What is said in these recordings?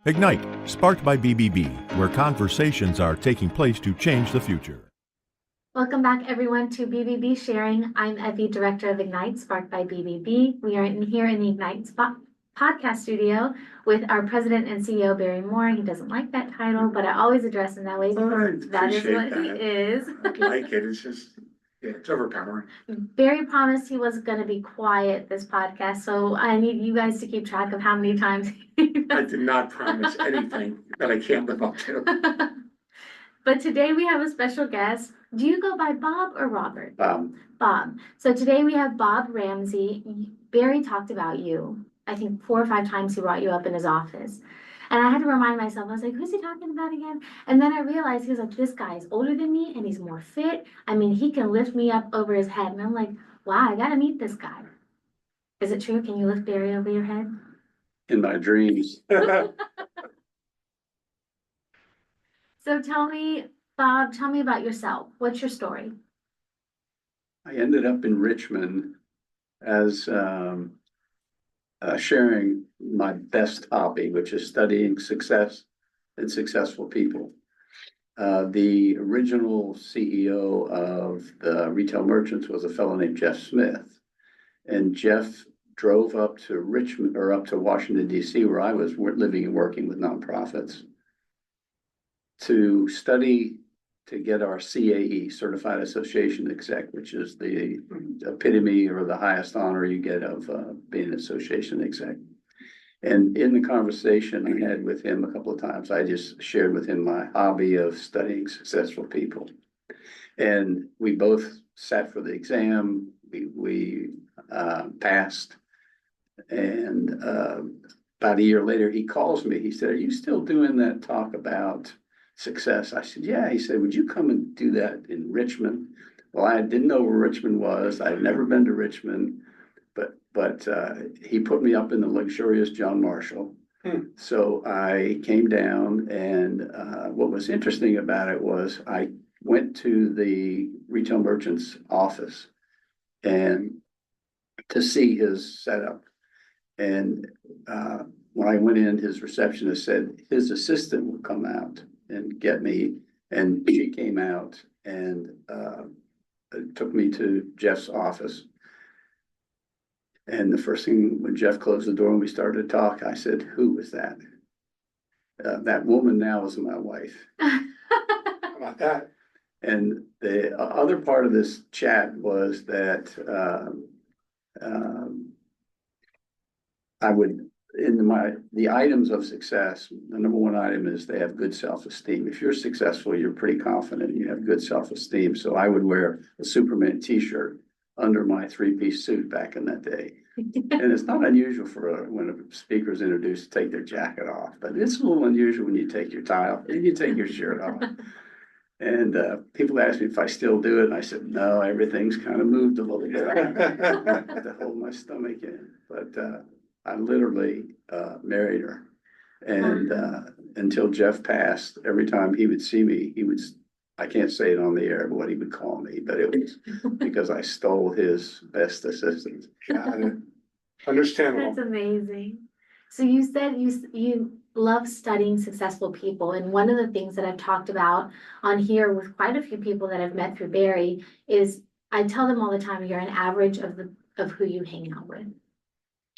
Ignite, sparked by BBB, where conversations are taking place to change the future. Welcome back, everyone, to BBB Sharing. I'm Evie, Director of Ignite, sparked by BBB. We are here in the Ignite podcast studio with our President and CEO, Barry Moore. He doesn't like that title, but I always address him that way because that is what he is. I like it. It's just, it's overpowering. Barry promised he was going to be quiet this podcast, so I need you guys to keep track of how many times I did not promise anything that I can't live up to. But today we have a special guest. Do you go by Bob or Robert? Bob. So today we have Bob Ramsey. Barry talked about you. I think 4 or 5 times he brought you up in his office. And I had to remind myself, I was like, who's he talking about again? And then I realized he was like, this guy is older than me and he's more fit. I mean, he can lift me up over his head. And I'm like, wow, I gotta meet this guy. Is it true? Can you lift Barry over your head? In my dreams. So tell me, Bob, tell me about yourself. What's your story? I ended up in Richmond as sharing my best hobby, which is studying success and successful people. The original CEO of the retail merchants was a fellow named Jeff Smith. And Jeff drove up to Richmond or up to Washington, D.C., where I was living and working with nonprofits, to study to get our CAE, Certified Association Exec, which is the epitome or the highest honor you get of being an association exec. And in the conversation I had with him a couple of times, I just shared with him my hobby of studying successful people. And we both sat for the exam, we passed, and about a year later, he calls me. He said, "Are you still doing that talk about success?" I said, "Yeah." He said, "Would you come and do that in Richmond?" Well, I didn't know where Richmond was. I'd never been to Richmond, but he put me up in the luxurious John Marshall. So I came down, and what was interesting about it was I went to the retail merchant's office and to see his setup. And when I went in, his receptionist said his assistant would come out and get me, and she came out and took me to Jeff's office. And the first thing, when Jeff closed the door and we started to talk, I said, "Who was that?" That woman now is my wife. How about that? And the other part of this chat was that I would, the items of success, the number one item is they have good self-esteem. If you're successful, you're pretty confident, you have good self-esteem. So I would wear a Superman t-shirt under my 3-piece suit back in that day. And it's not unusual for when a speaker is introduced to take their jacket off, but it's a little unusual when you take your tie off and you take your shirt off. And people ask me if I still do it, and I said, no, everything's kind of moved a little bit to hold my stomach in. But I literally married her. And until Jeff passed, every time he would see me, I can't say it on the air, but what he would call me, but it was because I stole his best assistant. Got it. Understandable. That's amazing. So you said you love studying successful people. And one of the things that I've talked about on here with quite a few people that I've met through Barry is I tell them all the time, you're an average of who you hang out with.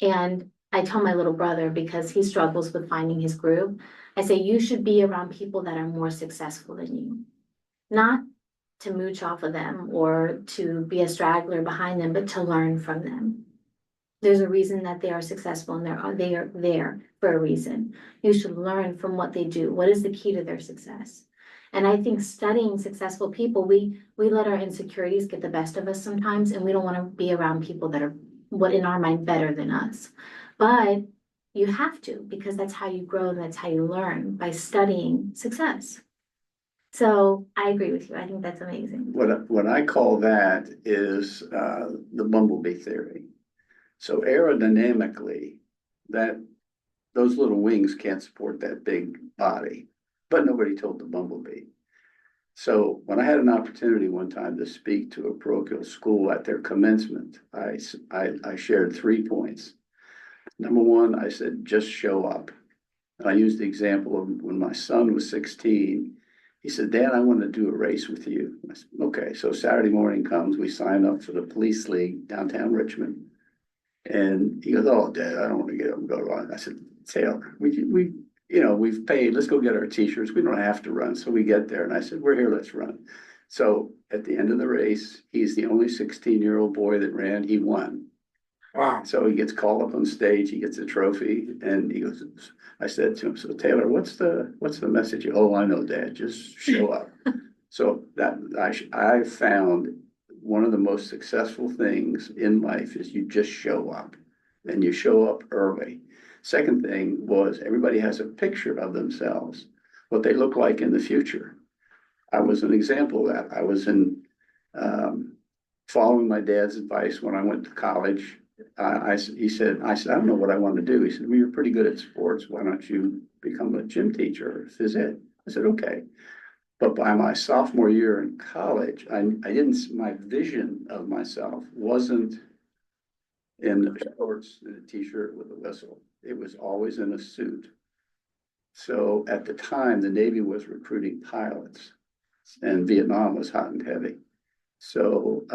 And I tell my little brother, because he struggles with finding his group, I say, you should be around people that are more successful than you. Not to mooch off of them or to be a straggler behind them, but to learn from them. There's a reason that they are successful, and they are there for a reason. You should learn from what they do. What is the key to their success? And I think studying successful people, we let our insecurities get the best of us sometimes, and we don't want to be around people that are, what in our mind, better than us. But you have to, because that's how you grow and that's how you learn, by studying success. So I agree with you. I think that's amazing. What I call that is the Bumblebee Theory. So aerodynamically, those little wings can't support that big body, but nobody told the bumblebee. So when I had an opportunity one time to speak to a parochial school at their commencement, I shared 3 points. Number one, I said, just show up. I used the example of when my son was 16. He said, "Dad, I want to do a race with you." I said, "Okay." So Saturday morning comes, we sign up for the police league downtown Richmond. And he goes, "Oh, Dad, I don't want to get up and go run." I said, "Taylor, we've paid, let's go get our t-shirts. We don't have to run." So we get there and I said, "We're here, let's run." So at the end of the race, he's the only 16-year-old boy that ran. He won. Wow. So he gets called up on stage, he gets a trophy, and he goes, I said to him, "So Taylor, what's the message?" "Oh, I know, Dad, just show up." So that I found one of the most successful things in life is you just show up, and you show up early. Second thing was everybody has a picture of themselves, what they look like in the future. I was an example of that. I was following my dad's advice when I went to college. He said, "I don't know what I want to do." He said, "Well, you're pretty good at sports. Why don't you become a gym teacher or phys ed?" I said, "Okay." But by my sophomore year in college, my vision of myself wasn't in shorts and a t-shirt with a whistle. It was always in a suit. So at the time, the Navy was recruiting pilots and Vietnam was hot and heavy. So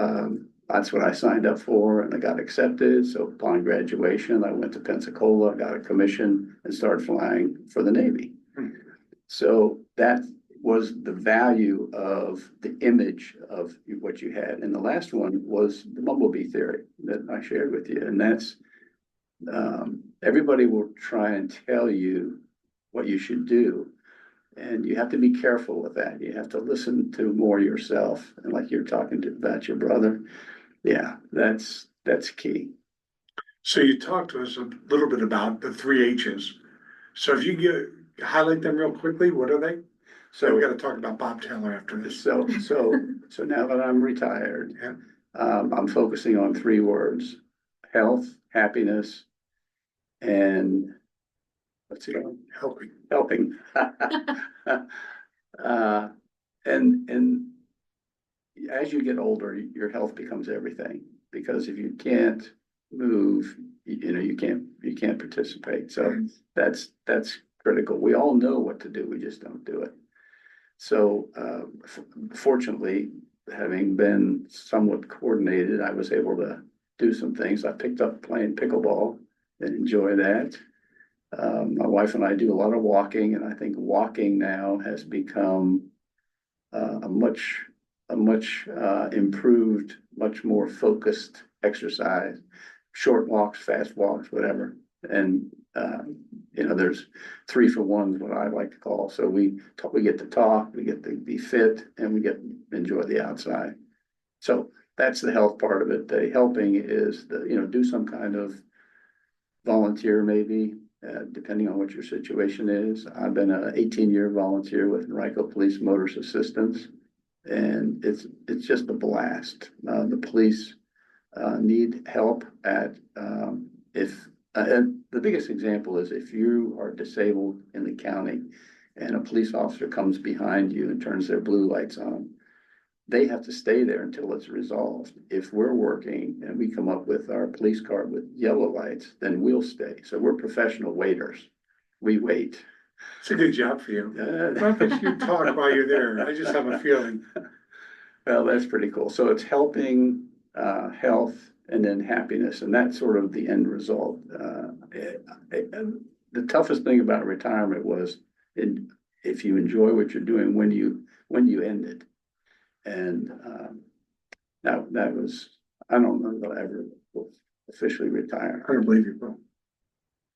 that's what I signed up for and I got accepted. So upon graduation, I went to Pensacola, got a commission and started flying for the Navy. So that was the value of the image of what you had. And the last one was the Bumblebee Theory that I shared with you. And that's everybody will try and tell you what you should do. And you have to be careful with that. You have to listen to more yourself. And like you're talking about your brother. Yeah, that's key. So you talked to us a little bit about the three H's. So if you highlight them real quickly, what are they? So we got to talk about Bob Taylor after this. So now that I'm retired, Yeah. I'm focusing on three words: health, happiness, and what's it called? Helping. And as you get older, your health becomes everything, because if you can't move, you can't participate. So that's critical. We all know what to do, we just don't do it. So fortunately, having been somewhat coordinated, I was able to do some things. I picked up playing pickleball and enjoy that. My wife and I do a lot of walking, and I think walking now has become a much improved, much more focused exercise. Short walks, fast walks, whatever. And there's 3 for 1 is what I like to call. So we get to talk, we get to be fit, and we get to enjoy the outside. So that's the health part of it. The helping is do some kind of volunteer, maybe, depending on what your situation is. I've been an 18-year volunteer with Henrico Police Motorist Assistance, and it's just a blast. The police need help and the biggest example is if you are disabled in the county and a police officer comes behind you and turns their blue lights on, they have to stay there until it's resolved. If we're working and we come up with our police car with yellow lights, then we'll stay. So we're professional waiters. We wait. It's a good job for you. Not that you talk while you're there. I just have a feeling. Well, that's pretty cool. So it's helping, health, and then happiness, and that's sort of the end result. The toughest thing about retirement was if you enjoy what you're doing when you end it. And that was, I don't know that I ever will officially retire. I don't believe you, bro.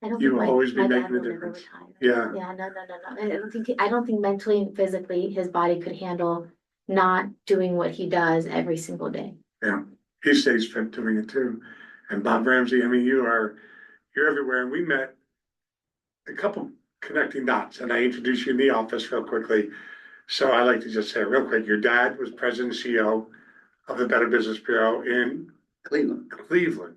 I don't You think will always be my dad making a will never difference. retire. Yeah. Yeah, no. I don't think mentally and physically his body could handle not doing what he does every single day. Yeah, he stays fit doing it too. And Bob Ramsey, I mean, you're everywhere. And we met a couple connecting dots, and I introduced you in the office real quickly. So I like to just say real quick, your dad was president and CEO of the Better Business Bureau in Cleveland.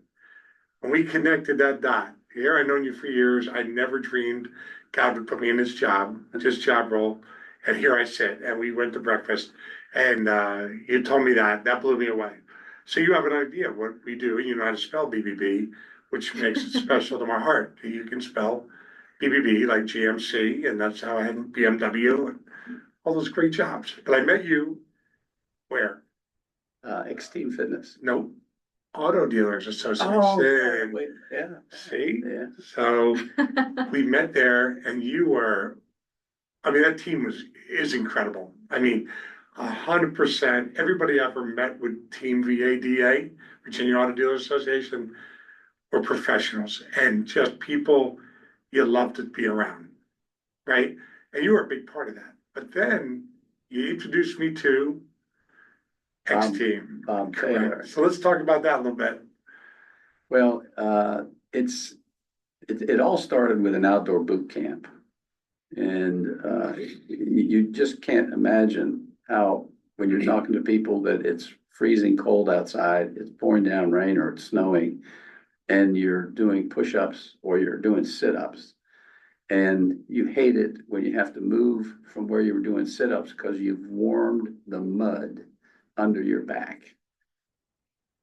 When we connected that dot, here I've known you for years. I never dreamed God would put me in this job, just job role. And here I sit, and we went to breakfast, and you told me that blew me away. So you have an idea of what we do. You know how to spell BBB, which makes it special to my heart. You can spell BBB, like GMC, and that's how I had BMW and all those great jobs. But I met you where? Extreme Fitness. No, Auto Dealers Oh, Association. wait, yeah, See? yeah. So we met there and you were, I mean, that team is incredible. I mean, 100%, everybody I ever met with Team VADA, Virginia Auto Dealers Association, were professionals and just people you love to be around, right? And you were a big part of that. But then you introduced me to X Team. Bob Taylor. So let's talk about that a little bit. Well, it all started with an outdoor boot camp. And you just can't imagine how, when you're talking to people that it's freezing cold outside, it's pouring down rain or it's snowing, and you're doing push-ups or you're doing sit-ups. And you hate it when you have to move from where you were doing sit-ups because you've warmed the mud under your back.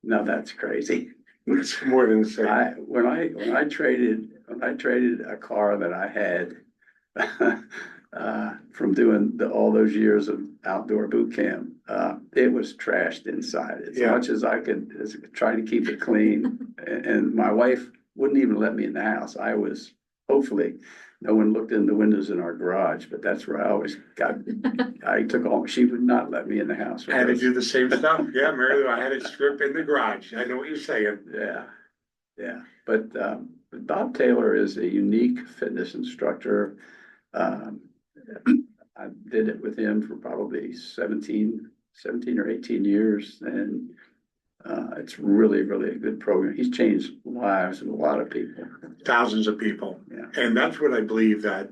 Now that's crazy. It's more than the same. When I traded a car that I had from doing all those years of outdoor boot camp, it was trashed inside as much as I could try to keep it clean. And my wife wouldn't even let me in the house. Hopefully no one looked in the windows in our garage, but that's where I always she would not let me in the house. I had to do the same stuff. Yeah, Mary Lou, I had to strip in the garage. I know what you're saying. Yeah. But Bob Taylor is a unique fitness instructor. I did it with him for probably 17 or 18 years. And it's really, really a good program. He's changed lives of a lot of people. Thousands of people. Yeah. And that's what I believe that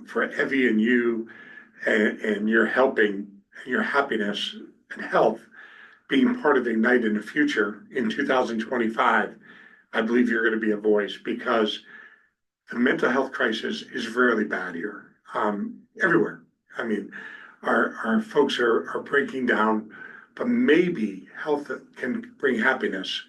for Evie and you and your helping, your happiness and health being part of Ignite in the future in 2025, I believe you're going to be a voice because the mental health crisis is really bad here, everywhere. I mean, our folks are breaking down, but maybe health can bring happiness,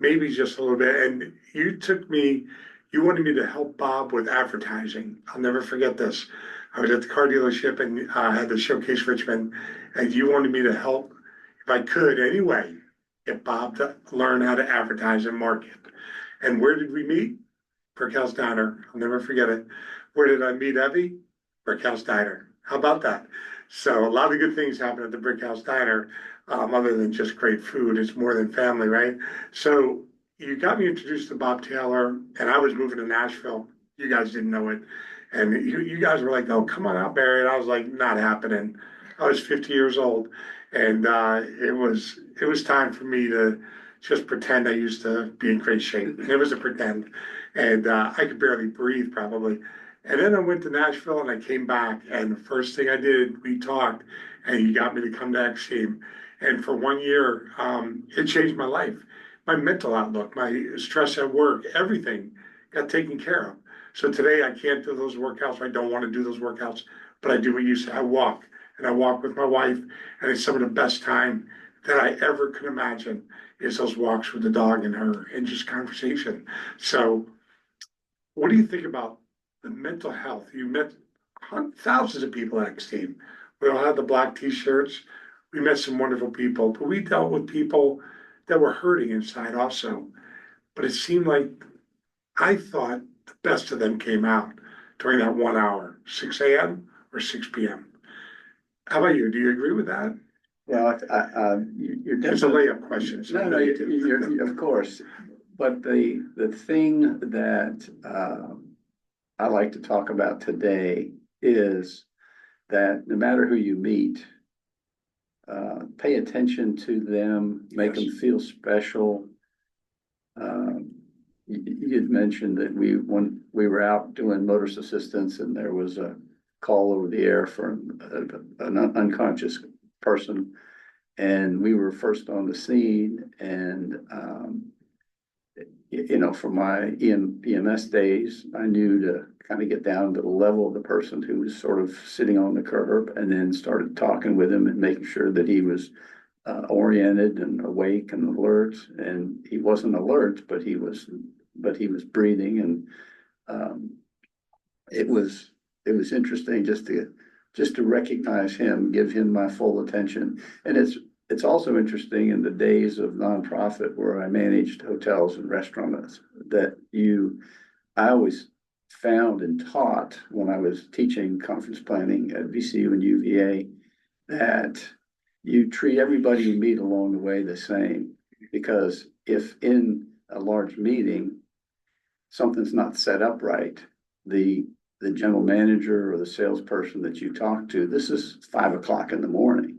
maybe just a little bit. And you wanted me to help Bob with advertising. I'll never forget this. I was at the car dealership and had the Showcase Richmond, and you wanted me to help, if I could anyway, get Bob to learn how to advertise and market. And where did we meet? Brickhouse Diner. I'll never forget it. Where did I meet Evie? Brickhouse Diner. How about that? So a lot of good things happen at the Brickhouse Diner, other than just great food. It's more than family, right? So you got me introduced to Bob Taylor, and I was moving to Nashville. You guys didn't know it. And you guys were like, oh, come on out, Barry. And I was like, not happening. I was 50 years old. And it was time for me to just pretend I used to be in great shape. It was a pretend. And I could barely breathe probably. And then I went to Nashville and I came back. And the first thing I did, we talked and you got me to come to X Team. And for 1 year, it changed my life. My mental outlook, my stress at work, everything got taken care of. So today I can't do those workouts. I don't want to do those workouts, but I do what you say. I walk and I walk with my wife. And it's some of the best time that I ever could imagine is those walks with the dog and her and just conversation. So what do you think about the mental health? You met thousands of people at X Team. We all had the black t-shirts. We met some wonderful people, but we dealt with people that were hurting inside also. But it seemed like I thought the best of them came out during that 1 hour, 6 a.m. or 6 p.m. How about you? Do you agree with that? Well, you're definitely. It's a layup question. So No, you're of course. But the thing that I like to talk about today is that no matter who you meet, pay attention to them, make them feel special. You'd mentioned that when we were out doing motorist assistance and there was a call over the air for an unconscious person, and we were first on the scene. And from my EMS days, I knew to kind of get down to the level of the person who was sort of sitting on the curb, and then started talking with him and making sure that he was oriented and awake and alert. And he wasn't alert, but he was breathing. it was interesting just to recognize him, give him my full attention. And it's also interesting in the days of nonprofit where I managed hotels and restaurants that I always found and taught when I was teaching conference planning at VCU and UVA that you treat everybody you meet along the way the same. Because if in a large meeting, something's not set up right, the general manager or the salesperson that you talk to, this is 5 o'clock in the morning.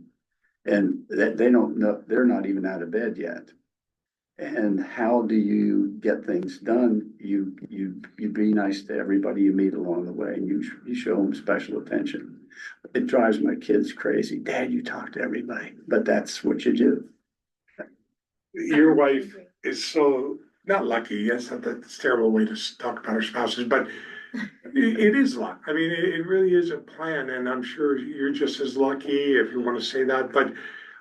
And that they don't know, they're not even out of bed yet. And how do you get things done? You be nice to everybody you meet along the way, and you show them special attention. It drives my kids crazy. Dad, you talk to everybody, but that's what you do. Your wife is so not lucky. Yes, that's a terrible way to talk about our spouses, but it is luck. I mean, it really is a plan, and I'm sure you're just as lucky if you want to say that. But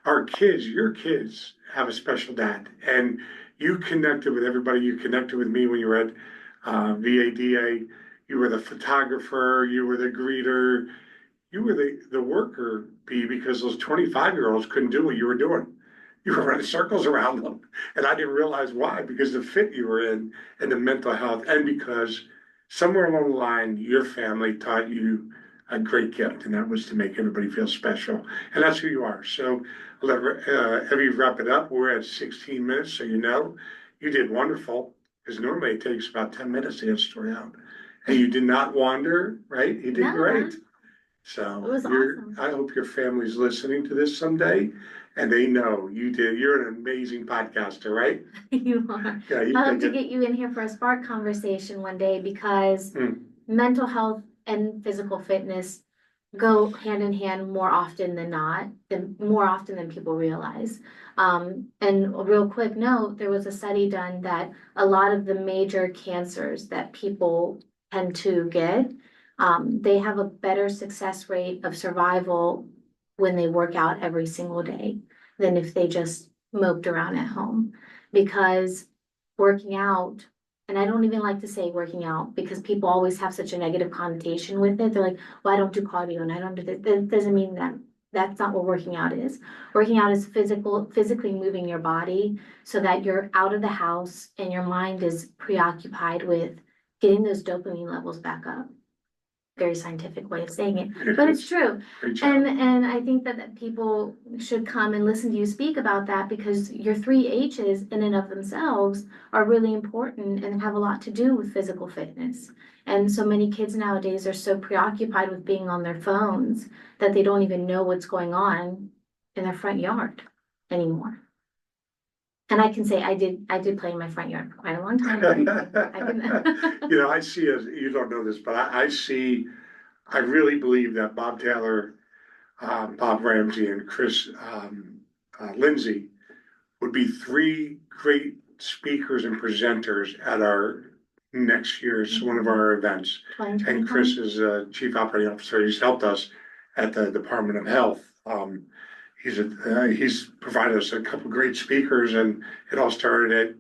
our kids, your kids, have a special dad, and you connected with everybody. You connected with me when you were at VADA. You were the photographer. You were the greeter. You were the worker bee because those 25-year-olds couldn't do what you were doing. You were running circles around them, and I didn't realize why, because the fit you were in and the mental health, and because somewhere along the line, your family taught you a great gift, and that was to make everybody feel special. And that's who you are. So I'll have you wrap it up. We're at 16 minutes, so you did wonderful, because normally it takes about 10 minutes to get a story out. And you did not wander, right? You did great. So It was awesome. I hope your family's listening to this someday, and they know you did. You're an amazing podcaster, right? You are. Yeah, I'd love to get you in here for a spark conversation one day, because mental health and physical fitness go hand in hand more often than people realize. And a real quick note, there was a study done that a lot of the major cancers that people tend to get, they have a better success rate of survival when they work out every single day than if they just moped around at home. Because working out, and I don't even like to say working out because people always have such a negative connotation with it. They're like, well, I don't do cardio and I don't do this. That doesn't mean that. That's not what working out is. Working out is physically moving your body so that you're out of the house and your mind is preoccupied with getting those dopamine levels back up. Very scientific way of saying it, but it's true. And I think that people should come and listen to you speak about that, because your 3 H's in and of themselves are really important and have a lot to do with physical fitness. And so many kids nowadays are so preoccupied with being on their phones that they don't even know what's going on in their front yard anymore. And I can say I did play in my front yard for quite a long time. I see, as you don't know this, but I really believe that Bob Taylor, Bob Ramsey, and Chris Lindsay would be 3 great speakers and presenters at our next year's one of our events. And Chris is Chief Operating Officer. He's helped us at the Department of Health. He's provided us a couple great speakers, and it all started at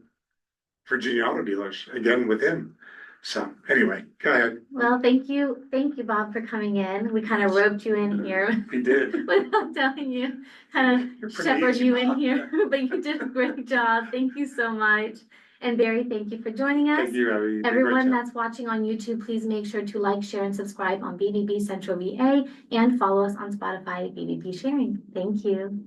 Virginia Auto Dealers, again with him. So anyway, go ahead. Well, thank you, Bob, for coming in. We kind of roped you in here. We did. Without telling you, kind of shepherded you in here, but you did a great job. Thank you so much. And Barry, thank you for joining us. Thank you, Abby. Everyone that's watching on YouTube, please make sure to like, share, and subscribe on BBB Central VA, and follow us on Spotify at BBB Sharing. Thank you.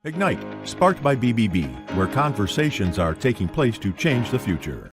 Ignite, sparked by BBB, where conversations are taking place to change the future.